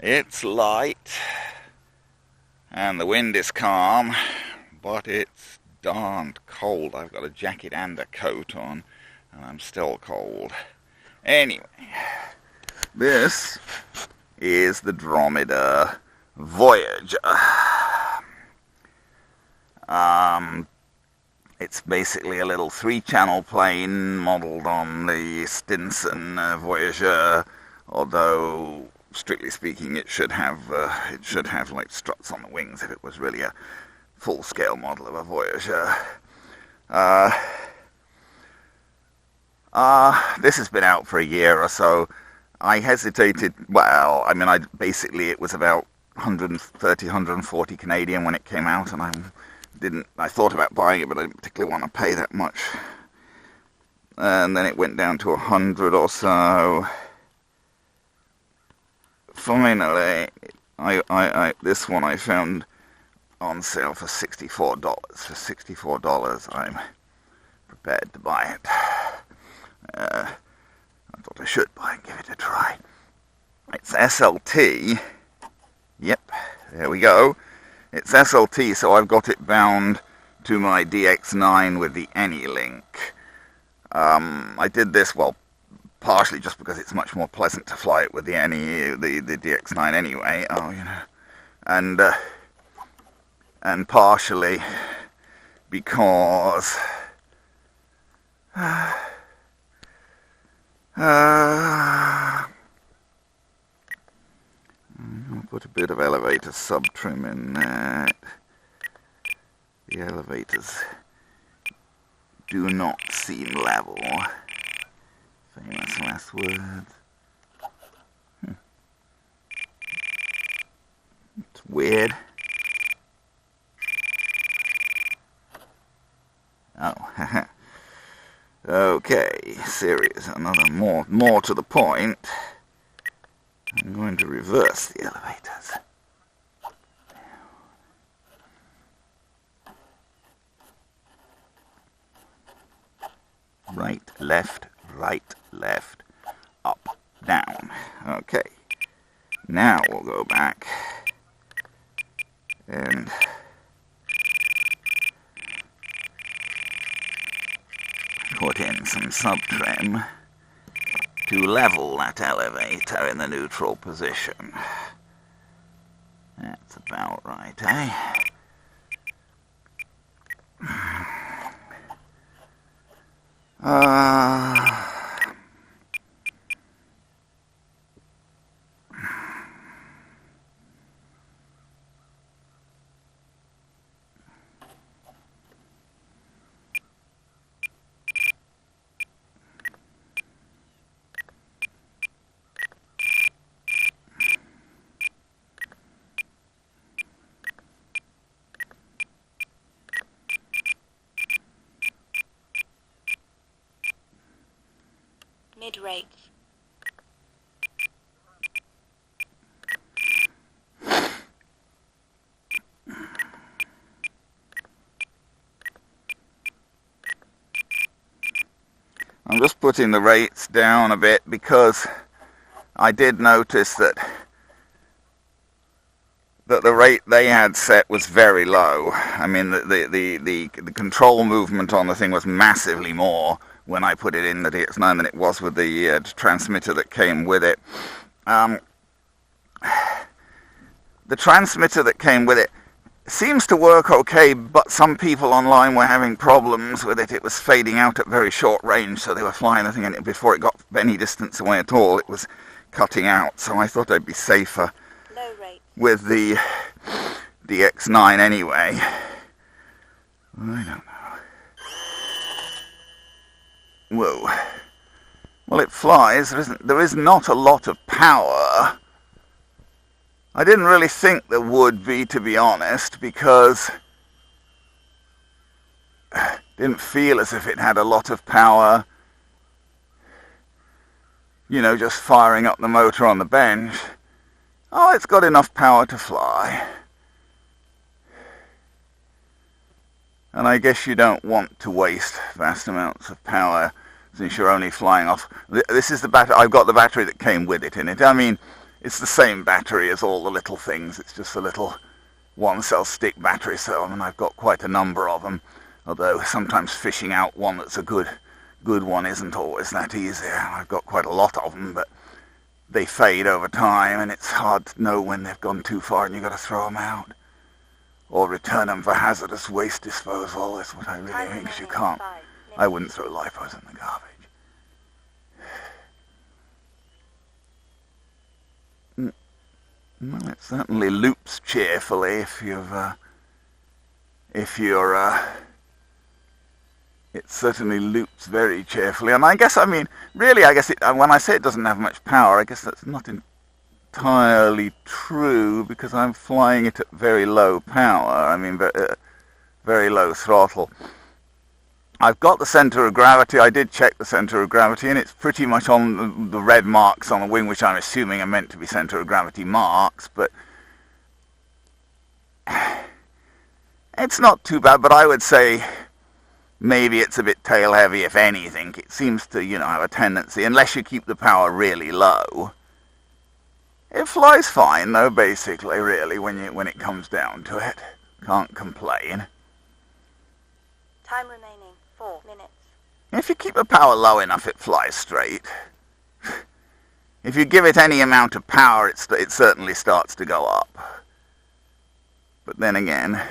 It's light, and the wind is calm, but it's darned cold. I've got a jacket and a coat on, and I'm still cold. Anyway, this is the Dromida Voyager. It's basically a little 3-channel plane modeled on the Stinson Voyager, although strictly speaking it should have like struts on the wings if it was really a full-scale model of a Voyager. This has been out for a year or so. I hesitated. Well, I mean, it was about 130, 140 Canadian when it came out, and I thought about buying it, but I didn't particularly want to pay that much. And then it went down to 100 or so. Finally, this one I found on sale for $64. For $64, I'm prepared to buy it. I thought I should buy it and give it a try. It's SLT. Yep, there we go. It's SLT, so I've got it bound to my DX9 with the AnyLink. I did this, well, partially just because it's much more pleasant to fly it with the DX9 anyway. And partially because I'll put a bit of elevator sub-trim in that. The elevators do not seem level. Famous last words. It's weird. Oh, okay, serious. Another more to the point. I'm going to reverse the elevators. Right, left, up, down. Okay. Now we'll go back and put in some sub-trim to level that elevator in the neutral position. That's about right, eh? Mid-rate. I'm just putting the rates down a bit because I did notice that the rate they had set was very low. I mean, the control movement on the thing was massively more when I put it in the DX9 than it was with the transmitter that came with it. The transmitter that came with it seems to work okay, but some people online were having problems with it. It was fading out at very short range, so they were flying the thing, and before it got any distance away at all, it was cutting out. So I thought I'd be safer with the DX9 anyway. I don't know. Whoa. Well, it flies. There is not a lot of power. I didn't really think there would be, to be honest, because it didn't feel as if it had a lot of power. You know, just firing up the motor on the bench. Oh, it's got enough power to fly. And I guess you don't want to waste vast amounts of power since you're only flying off. This is the battery. I've got the battery that came with it in it. I mean, it's the same battery as all the little things. It's just a little one-cell stick battery cell, and I've got quite a number of them. Although sometimes fishing out one that's a good one isn't always that easy. I've got quite a lot of them, but they fade over time, and it's hard to know when they've gone too far and you've got to throw them out. Or return them for hazardous waste disposal. That's what I really think, because you can't. I wouldn't throw lipos in the garbage. Well, it certainly loops cheerfully if it certainly loops very cheerfully. And I guess, really, when I say it doesn't have much power, I guess that's not entirely true, because I'm flying it at very low power. Very low throttle. I've got the center of gravity. I did check the center of gravity, and it's pretty much on the red marks on the wing, which I'm assuming are meant to be center of gravity marks, but it's not too bad. But I would say maybe it's a bit tail heavy, if anything. It seems to, have a tendency, unless you keep the power really low. It flies fine, though, basically, really, when it comes down to it. Can't complain. Time remaining 4 minutes. If you keep the power low enough, it flies straight. If you give it any amount of power, it certainly starts to go up. But then again,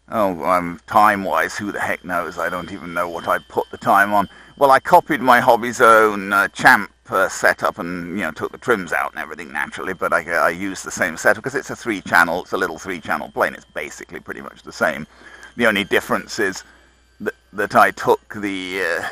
time-wise, who the heck knows? I don't even know what I put the time on. Well, I copied my Hobby Zone Champ setup and, took the trims out and everything naturally, but I used the same setup because it's a little 3-channel plane. It's basically pretty much the same. The only difference is that I put the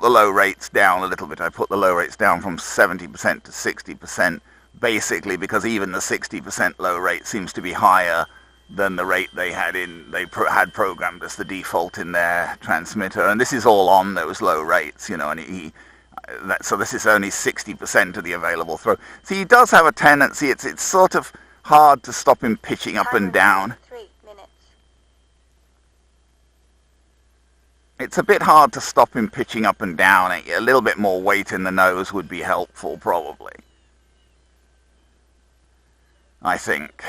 low rates down a little bit. I put the low rates down from 70% to 60%, basically because even the 60% low rate seems to be higher than the rate they had had programmed as the default in their transmitter. And this is all on those low rates, and so this is only 60% of the available throw. So he does have a tendency. It's sort of hard to stop him pitching up and down. 3 minutes. It's a bit hard to stop him pitching up and down. A little bit more weight in the nose would be helpful, probably. I think.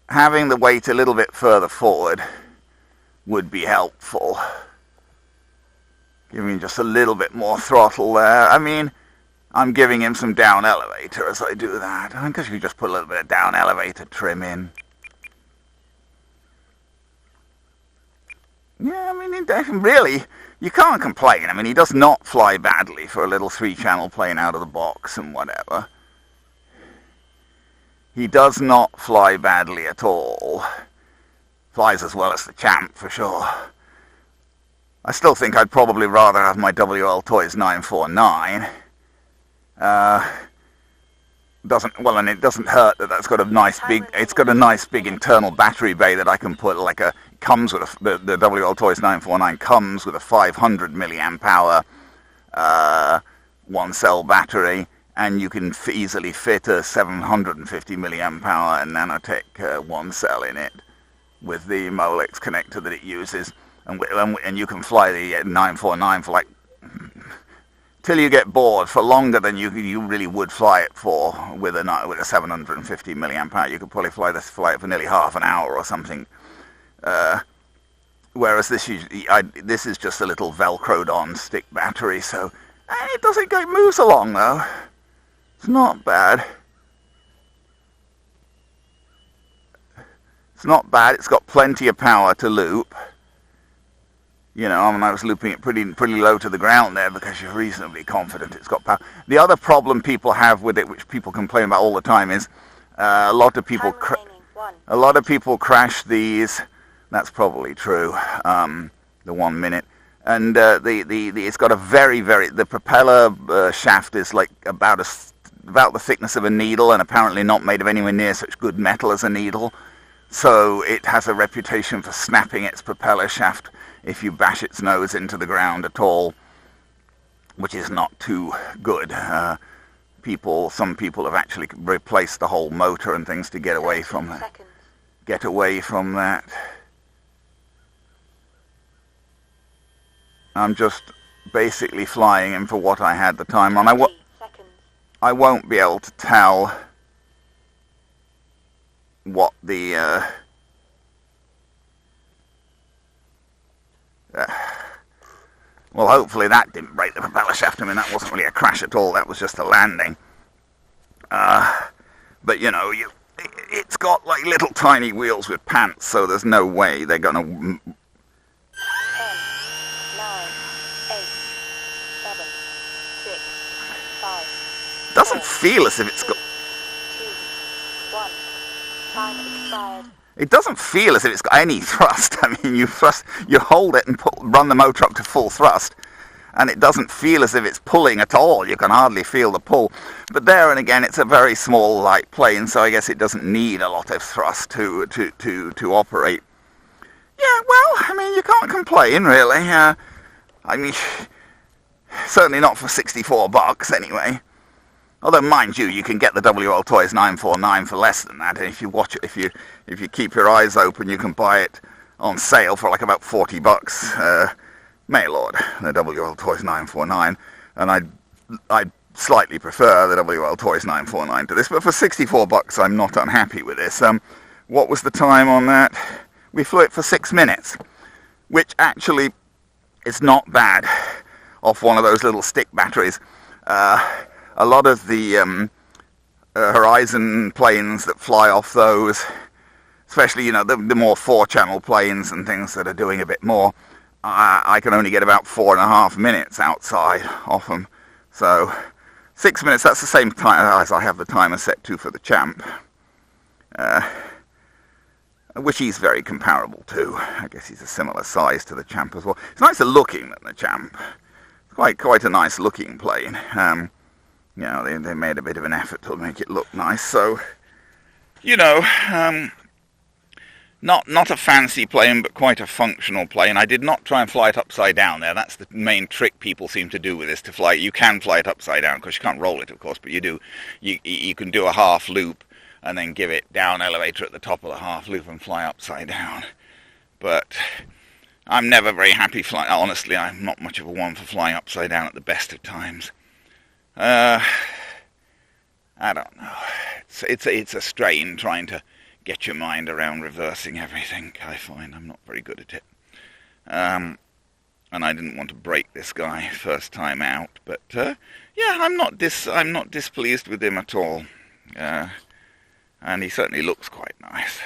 Having the weight a little bit further forward would be helpful. Giving just a little bit more throttle there. I'm giving him some down elevator as I do that. I guess you could just put a little bit of down elevator trim in. Yeah, really, you can't complain. He does not fly badly for a little 3-channel plane out of the box and whatever. He does not fly badly at all. Flies as well as the Champ, for sure. I still think I'd probably rather have my WL Toys 949. And it doesn't hurt that that's got a nice big internal battery bay that I can put the WL Toys 949 comes with a 500 milliamp hour 1-cell battery, and you can easily fit a 750 milliamp hour Nanotech 1-cell in it with the Molex connector that it uses, and you can fly the 949 for till you get bored, for longer than you really would fly it for with a 750 milliamp hour. You could probably fly it for nearly half an hour or something. Whereas this is just a little velcroed on stick battery, so it moves along though. It's not bad. It's not bad. It's got plenty of power to loop. I was looping it pretty low to the ground there because you're reasonably confident it's got power. The other problem people have with it, which people complain about all the time, is a lot of people crash these. That's probably true. The 1 minute, and it's got a the propeller shaft is about the thickness of a needle, and apparently not made of anywhere near such good metal as a needle. So it has a reputation for snapping its propeller shaft if you bash its nose into the ground at all, which is not too good. Some people have actually replaced the whole motor and things to get away from that. Get away from that. I'm just basically flying him for what I had the time on. 20 seconds. I won't be able to tell what the well, hopefully that didn't break the propeller shaft. I mean, that wasn't really a crash at all. That was just a landing. But you know, it's got like little tiny wheels with pants, so there's no way they're gonna 10, 9, 8, 7, 6, 5. doesn't feel as if it's got 2, 1. Time expired. It doesn't feel as if it's got any thrust. I mean, you hold it and run the motor up to full thrust, and it doesn't feel as if it's pulling at all. You can hardly feel the pull. But there and again, it's a very small, light plane, so I guess it doesn't need a lot of thrust to operate. Yeah, well, I mean, you can't complain, really. I mean, certainly not for $64 anyway. Although, mind you, you can get the WL Toys 949 for less than that. And if you watch it, if you keep your eyes open, you can buy it on sale for like about $40. Mail order the WL Toys 949, and I'd slightly prefer the WL Toys 949 to this. But for $64, I'm not unhappy with this. What was the time on that? We flew it for 6 minutes, which actually is not bad off one of those little stick batteries. A lot of the Horizon planes that fly off those, especially, you know, the more 4-channel planes and things that are doing a bit more, I can only get about 4.5 minutes outside off them. So 6 minutes, that's the same time as I have the timer set to for the Champ, which he's very comparable to. I guess he's a similar size to the Champ as well. It's nicer looking than the Champ. It's quite a nice looking plane. You know, they made a bit of an effort to make it look nice. So, you know, not a fancy plane, but quite a functional plane. I did not try and fly it upside down there. That's the main trick people seem to do with this, to fly. You can fly it upside down, because you can't roll it, of course, but you can do a half loop and then give it down elevator at the top of the half loop and fly upside down. But I'm never very happy flying. Honestly, I'm not much of a one for flying upside down at the best of times. I don't know. It's a strain trying to get your mind around reversing everything. I find I'm not very good at it. And I didn't want to break this guy first time out. But yeah, I'm not displeased with him at all. And he certainly looks quite nice.